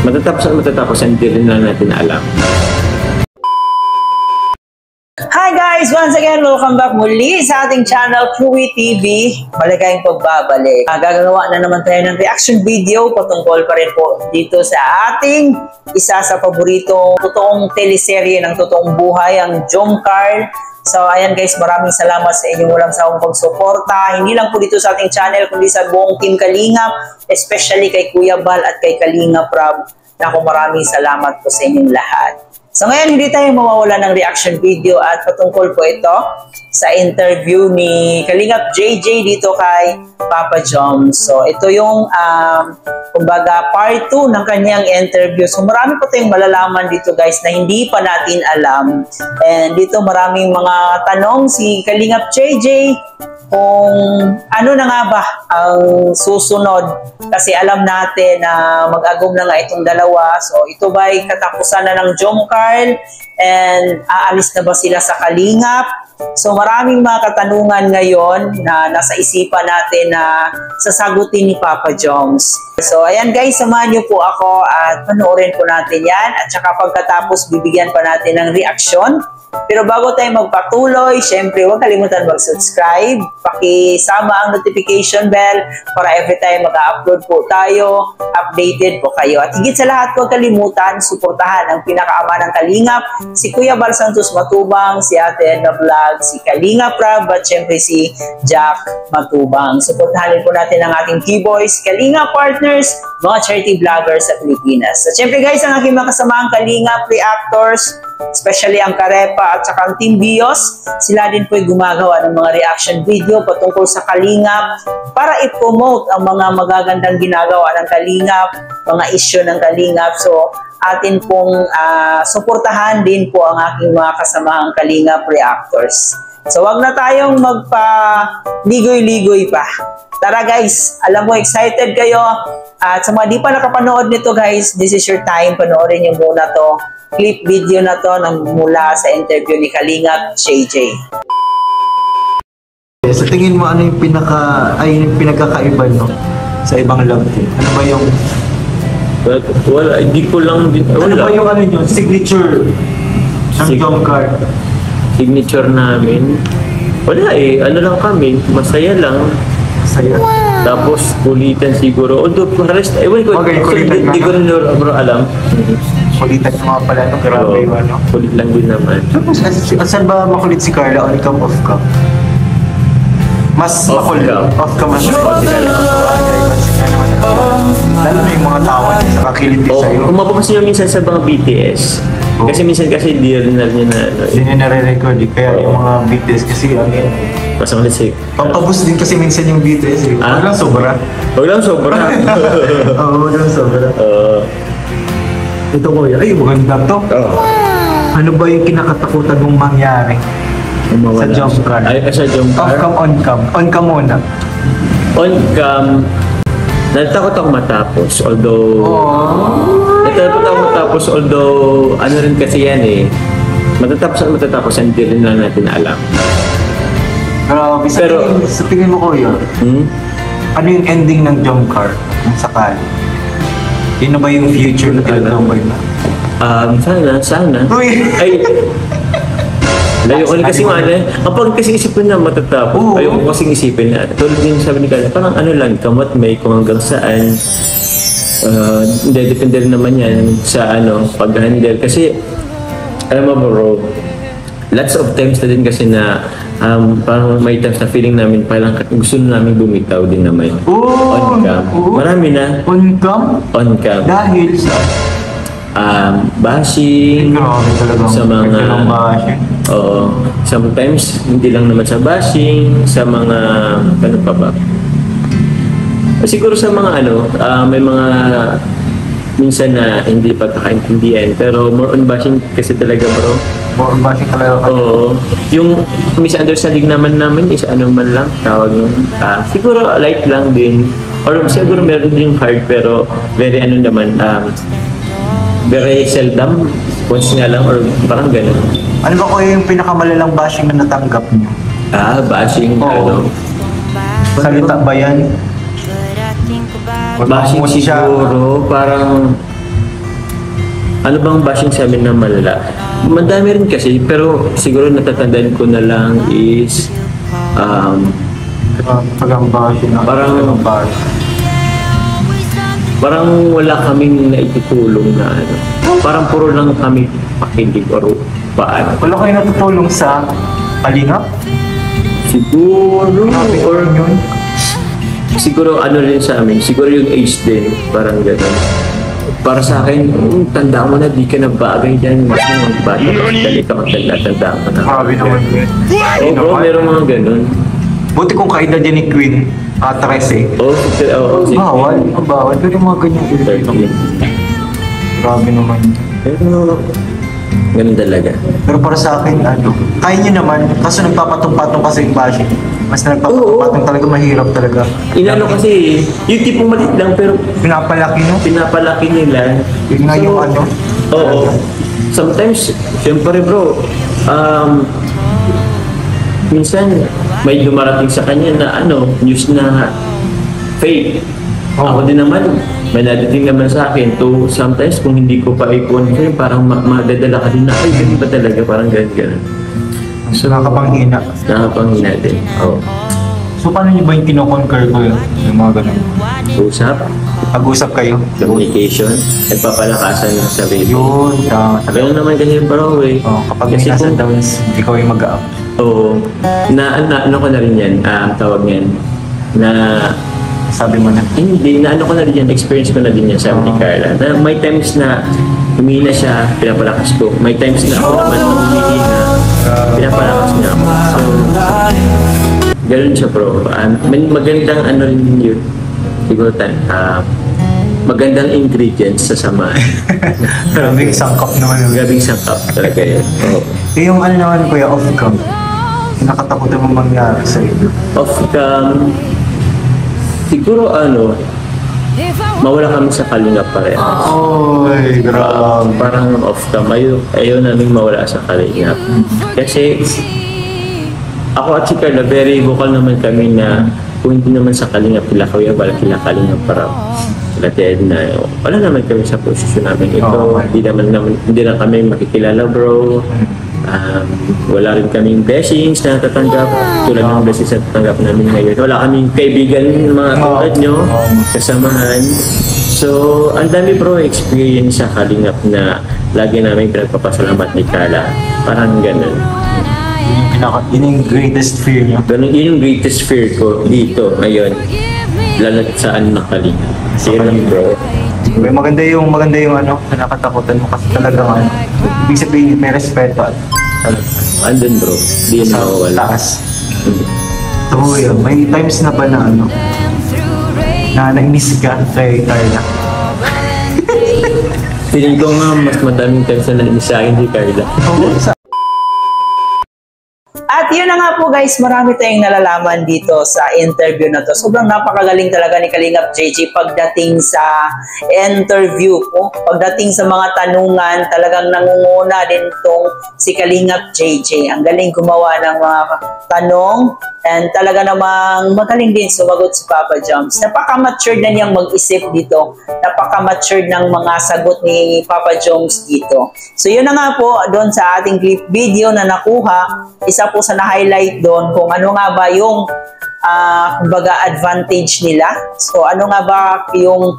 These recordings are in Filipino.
Matatapos, hindi rin lang natin alam. Hi guys! Once again, welcome back muli sa ating channel, Pui TV. Maligayang pagbabalik. Gagawa na naman tayo ng reaction video patungkol pa rin po dito sa ating isa sa paboritong totoong teleserye ng totoong buhay, ang Jomcar. So ayan guys, maraming salamat sa inyong walang sawang pagsuporta. Hindi lang po dito sa ating channel, kundi sa buong Team Kalingap, especially kay Kuya Bal at kay Kalingap Rob. Naku, maraming salamat po sa inyong lahat. So ngayon, hindi tayo mawawala ng reaction video at patungkol po ito sa interview ni Kalingap JJ dito kay Papa Joms. So ito yung kumbaga part 2 ng kanyang interview. So marami po tayong malalaman dito guys na hindi pa natin alam. And dito maraming mga tanong si Kalingap JJ kung ano na nga ba ang susunod, kasi alam natin na mag-agom na nga itong dalawa. So ito ba'y katapusan na ng Jomcar and aalis na ba sila sa Kalingap? So maraming mga katanungan ngayon na nasa isipan natin na sasagutin ni Papa Joms. So ayan guys, samahan niyo po ako at panoorin po natin yan, at saka pagkatapos bibigyan pa natin ng reaksyon. Pero bago tayo magpatuloy, syempre huwag kalimutan mag-subscribe, pakisama ang notification bell para every time mag-upload po tayo, updated po kayo. At higit sa lahat, huwag kalimutan suportahan ang pinakaama ng Kalingap, si Kuya Bal Santos Matubang, si Ate Edna Vlog, si Kalingap Rob, at syempre si Jack Matubang. Suportahan po natin ang ating T-Boys, Kalingap Partners, mga charity vloggers sa Pilipinas. At syempre guys, ang aking mga kasamaang Kalingap reactors, especially ang Karepa at saka ang Team Bios, sila din po'y gumagawa ng mga reaction video patungkol sa Kalingap para i-promote ang mga magagandang ginagawa ng Kalingap, mga issue ng Kalingap. So, atin pong suportahan din po ang aking mga kasamahang Kalingap reactors. So, wag na tayong magpa-ligoy-ligoy pa. Tara guys, alam mo, excited kayo. At sa mga di pa nakapanood nito guys, this is your time, panoorin nyo muna to. Clip video na to mula sa interview ni Kalingap JJ. Sa tingin mo, ano yung pinagkakaiba no sa ibang love team? Ano ba yung wala, hindi ko lang din ano ba yung yung signature ng Jomcar? Signature namin, wala ano lang kami, masaya lang. Masaya. Tapos kulitan siguro, although pares ewan ko, hindi ko rin bro alam. Kulitan yung mga pala, no? Grabe yung ano. Kulit lang din naman. Saan ba makulit si Carla? On cam, off cam? Mas makulit. Off cam mas makulit. Lalo na yung mga tawa sa kakiliti sa'yo. Kung mapapansin nyo minsan sa mga BTS, kasi minsan hindi rin na hindi na nare-record. Kaya yung mga BTS kasi mas malisik. Pampabus din kasi minsan yung BTS. Huwag lang sobra. Huwag lang sobra. Huwag lang sobra. Ito ko ay maganda to. Ano ba yung kinakatakutan mong mangyari sa Jomcar? Sa Jomcar? Off cam, on cam. On cam muna. On cam, natakot ako matapos. Although ano rin kasi yan matatapos, hindi rin lang natin alam. Pero sa tingin mo kuya, ano yung ending ng Jomcar kung sakali? Yun na ba yung future na tinatambay na? Sana. Ay, layo ko kasi kapag kasi isipin na matatapos, ayaw ko kasing isipin na, tulad din sabi ni Carla, parang ano lang, kamot may kung hanggang saan. Depende rin naman yan sa pag-handle. Kasi, alam mo bro, lots of times na din kasi na parang may times na feeling namin parang gusto namin bumitaw din naman. On cam. Marami na. On cam? On cam. Dahil sa bashing, sa mga sometimes hindi lang naman sa bashing, sa mga ano pa ba? Siguro sa mga may mga minsan na hindi pagkakaintindihan, pero more on bashing kasi talaga bro. More on bashing talaga. Oo. Yung misunderstanding naman is man lang tawag nun. Siguro light lang din. Or siguro meron din hard, pero very naman, very seldom. Once nga lang or parang gano'n. Ano ba ko yung pinakamalalang bashing na natanggap niyo? Bashing Salita ba yan? Bashing siguro, parang ano bang bashing sa amin na malala? Madami rin kasi, pero siguro natatandaan ko na lang is parang wala kaming naitutulong na ano. Parang puro lang kami pakinig or paano. Wala kayo natutulong sa kalingap? Siguro, Grabe or yun. siguro ano rin sa amin, siguro yung age din, parang gano'n. Para sa akin, tanda mo na, di ka na bagay dyan. Mas mga bata, dali ka magtanda mo na. Grabe naman yun. Oo, bro, meron mga gano'n. Buti kung kaedad yan ni Queen, 13 Oo, sige. Bawal, bawal. Pero mga ganyan edad. Grabe naman. Pero, ganun talaga. Pero para sa akin, ano, kaya nyo naman, kaso nagpapatong-patong kasi yung bashing. Mas nagpapatong-patong talaga, mahirap talaga. Inano kasi, yung tipong maliit lang pero Pinapalaki no? pinapalaki nila. Yun nga yung ano. Oo. Sometimes, syempre bro, minsan may dumarating sa kanya na ano, news na fake. Ako din naman, may nadating naman sa akin to sometimes kung hindi ko pa i-confirm, parang madadala ka din na, ay, ganun ba talaga? Parang ganun. So nakapanghina. Nakapanghina din. Oo. So paano nyo ba yung kino-concur ko yun? Yung mga ganun. Usap, Pag-usap kayo? communication, nagpapalakasan ng sarili. Yun. Ganun naman kasi bro eh. Kapag may Kasi nasa kung- downs, ikaw yung mag-up. Oo. Ano ko na rin yan, tawag yan, na Sabi mo na. hindi, na ano ko na rin yan, experience ko na din yan, sabi ni Carla, na may times na humina siya, pinapalakas ko. May times na ako naman humihina, pinapalakas niya ako. So, ganun siya bro. May magandang ano rin yun. Siguro magandang ingredients sa samahan. Grabing sangkap naman. Gabing sangkap talaga yun. Oo. Yung ano naman kuya, off-cam. Nakatakutan mo mangyari sa iyo. Off-cam, siguro ano, mawala kami sa Kalingap pareha. Oy, grabe. Parang off-cam, ayaw namin mawala sa Kalingap. Kasi ako at si Carla, very vocal naman kami na kung hindi naman sa Kalingap, kila Kuya Bal, kila Kalingap para sila Ted na wala naman kami sa posisyon namin ito. Hindi na kami makikilala bro. Wala rin kaming blessings na natatanggap tulad ng blessings na natatanggap namin ngayon. Wala kaming kaibigan mga tulad nyo, kasamahan. So, ang dami bro experience sa Kalingap na lagi namin pinagpapasalamat ni Carla. Parang ganun. Yun yung greatest fear niya. Ganun, yun yung greatest fear ko dito ngayon. Lalo sa ano na Kalingap. Sige lang bro. Maganda yung ano, na nakatakutan mo kasi talagang ano. Ibig sabihin, may respeto at Andun bro, di yun mawawala. taas. So, yun, may times na ba na ano, na nainis ka kay Carla? Feeling ko nga mas madaming times na nainis sa akin si Carla. At yun na nga po guys, marami tayong nalalaman dito sa interview na to. Sobrang napakagaling talaga ni Kalingap JJ pagdating sa interview po. Pagdating sa mga tanungan, talagang nangunguna din tong si Kalingap JJ. Ang galing gumawa ng mga tanong and talaga namang magaling din sumagot si Papa Joms. Napaka-matured na niyang mag-isip dito. Napaka-matured ng mga sagot ni Papa Joms dito. So yun na nga po, doon sa ating clip video na nakuha, isa po sa na-highlight doon kung ano nga ba yung kumbaga advantage nila. So ano nga ba yung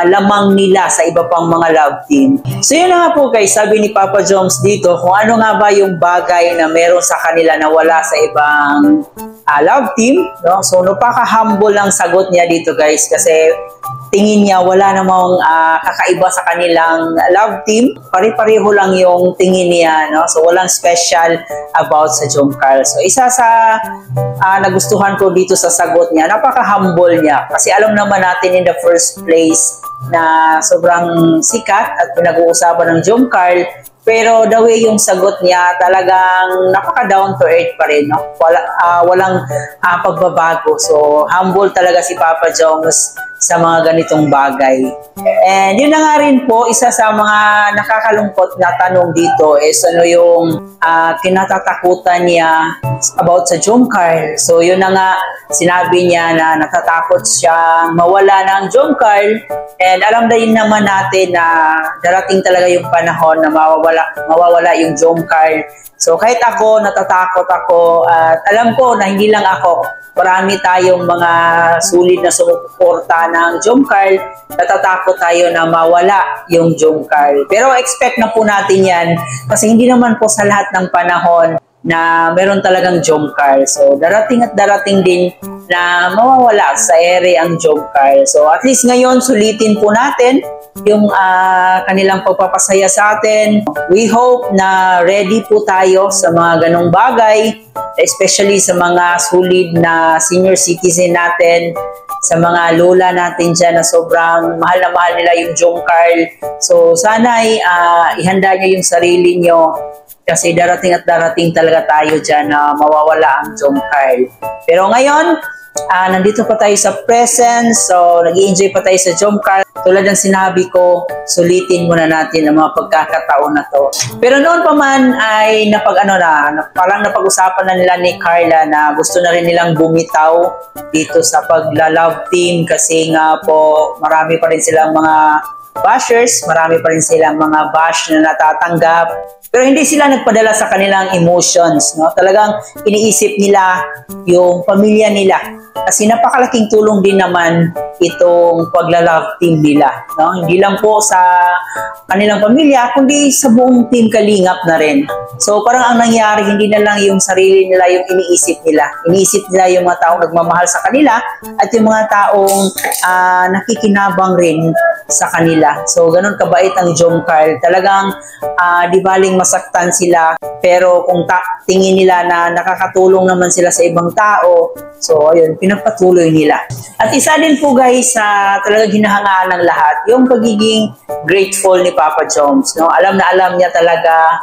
lamang nila sa iba pang mga love team. So yun na nga po guys, sabi ni Papa Joms dito kung ano nga ba yung bagay na meron sa kanila na wala sa ibang love team. No? So napaka-humble lang sagot niya dito guys kasi tingin niya wala namang kakaiba sa kanilang love team. Pare-pareho lang yung tingin niya. No? So walang special about sa Jomcarl. So isa sa nagustuhan ko dito sa sagot niya, napaka-humble niya. Kasi alam naman natin in the first place na sobrang sikat at pinag-uusapan ng Jomcarl. Pero the way yung sagot niya, talagang napaka-down to earth pa rin. No? Walang pagbabago. So humble talaga si Papa Joms sa mga ganitong bagay. And yun na nga rin po, isa sa mga nakakalungkot na tanong dito is ano yung kinatatakutan niya about sa Jomcarl. So yun na nga, sinabi niya na natatakot siyang mawala ng Jomcarl. And alam na yun naman natin na darating talaga yung panahon na mawawala yung Jomcarl. So kahit ako, natatakot ako at alam ko na hindi lang ako, marami tayong mga sulit na sumuporta ng Jomcarl, natatakot tayo na mawala yung Jomcarl. Pero expect na po natin yan kasi hindi naman po sa lahat ng panahon na meron talagang Jomcarl. So darating at darating din na mawawala sa ere ang Jomcarl. So at least ngayon sulitin po natin yung kanilang pagpapasaya sa atin. We hope na ready po tayo sa mga ganong bagay, especially sa mga solid na senior citizen natin, sa mga lola natin dyan na sobrang mahal na mahal nila yung Jomcarl. So sana'y ihanda nyo yung sarili nyo kasi darating at darating talaga tayo dyan na mawawala ang Jomcarl. Pero ngayon, nandito pa tayo sa present, so nag-i-enjoy pa tayo sa Jomcarl. Tulad ng sinabi ko, sulitin muna natin ang mga pagkakataon na to. Pero noon pa man ay parang napag-usapan na nila ni Carla na gusto na rin nilang bumitaw dito sa pagla-love team kasi nga po marami pa rin silang mga bashers, marami pa rin silang mga bash na natatanggap. Pero hindi sila nagpadala sa kanilang emotions, no? Talagang iniisip nila yung pamilya nila. Kasi napakalaking tulong din naman itong pagla-love team nila, no? Hindi lang po sa kanilang pamilya, kundi sa buong team Kalingap na rin. So parang ang nangyari, hindi na lang yung sarili nila yung iniisip nila. Iniisip nila yung mga taong nagmamahal sa kanila at yung mga taong nakikinabang rin sa kanila. So ganun kabait ang Jomcarl. Talagang di baling masaktan sila, pero kung tingin nila na nakakatulong naman sila sa ibang tao, so ayun, pinagpatuloy nila. At isa din po guys sa talagang hinahangaan ng lahat, yung pagiging grateful ni Papa Joms. No? Alam na alam niya talaga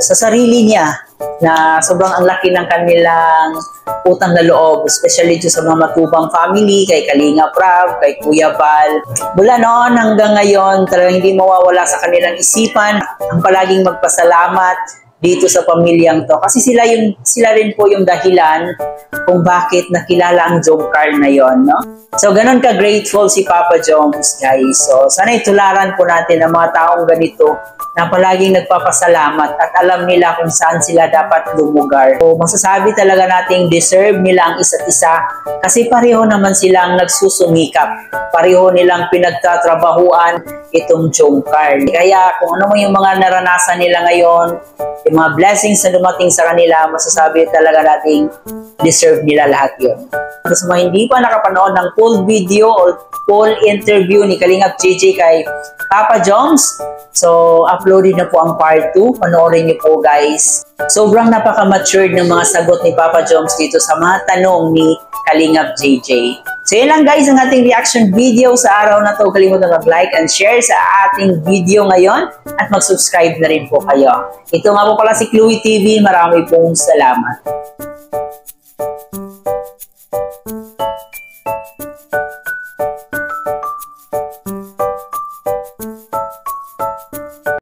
sa sarili niya na sobrang ang laki ng kanilang utang na loob, especially sa mga matubang family, kay Kalingap Rab, kay Kuya Bal. Mula noon hanggang ngayon, talagang hindi mawawala sa kanilang isipan ang palaging magpasalamat dito sa pamilyang to. Kasi sila rin po yung dahilan kung bakit nakilala ang Jomcarl na yon, no? So, ganun ka-grateful si Papa Joms, guys. So, sana itularan po natin ang mga taong ganito na palaging nagpapasalamat at alam nila kung saan sila dapat lumugar. So, masasabi talaga nating deserve nila ang isa't isa kasi pareho naman silang nagsusumikap. Pareho nilang pinagtatrabahuan itong Jomcarl. Kaya kung ano mo yung mga naranasan nila ngayon, yung mga blessings na dumating sa kanila, masasabi talaga nating deserve nila lahat yun. Sa mga hindi pa nakapanood ng full video o full interview ni Kalingap JJ kay Papa Joms, so uploaded na po ang part 2. Panoorin niyo po guys. Sobrang napaka-matured ng mga sagot ni Papa Joms dito sa mga tanong ni Kalingap JJ. So yun lang guys ang ating reaction video sa araw na to. Kalimutan mag-like and share sa ating video ngayon at mag-subscribe na rin po kayo. Ito nga po pala si Chloe TV. Marami pong salamat.